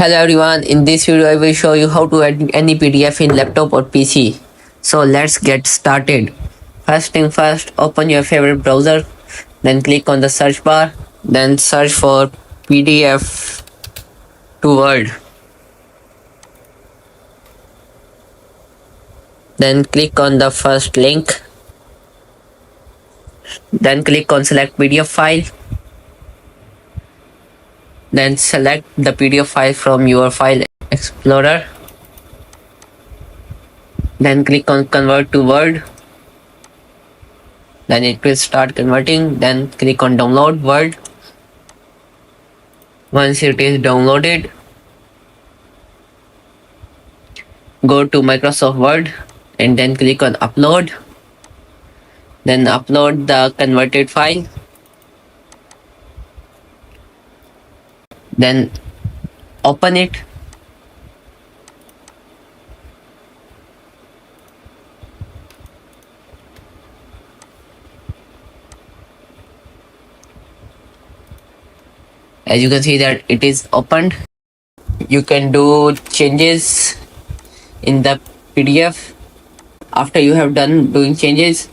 Hello everyone, in this video I will show you how to edit any PDF in laptop or PC. So let's get started. First thing first, open your favorite browser, then click on the search bar, then search for PDF to Word. Then click on the first link. Then click on select PDF file. Then select the PDF file from your file explorer. Then click on convert to Word. Then it will start converting. Then click on download Word. Once it is downloaded, go to Microsoft Word and then click on upload. Then upload the converted file. Then open it. As you can see that it is opened. You can do changes in the PDF. After you have done doing changes,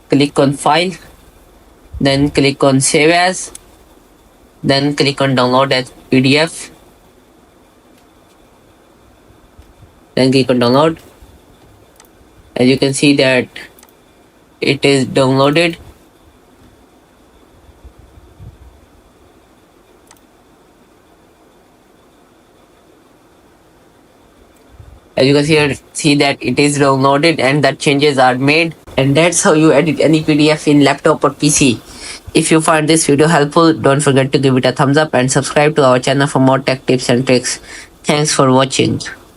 click on file, then click on save as, then click on download as PDF, then click on download. As you can see that it is downloaded. As you can see that it is downloaded and that changes are made, and that's how you edit any PDF in laptop or PC. If you find this video helpful, don't forget to give it a thumbs up and subscribe to our channel for more tech tips and tricks. Thanks for watching.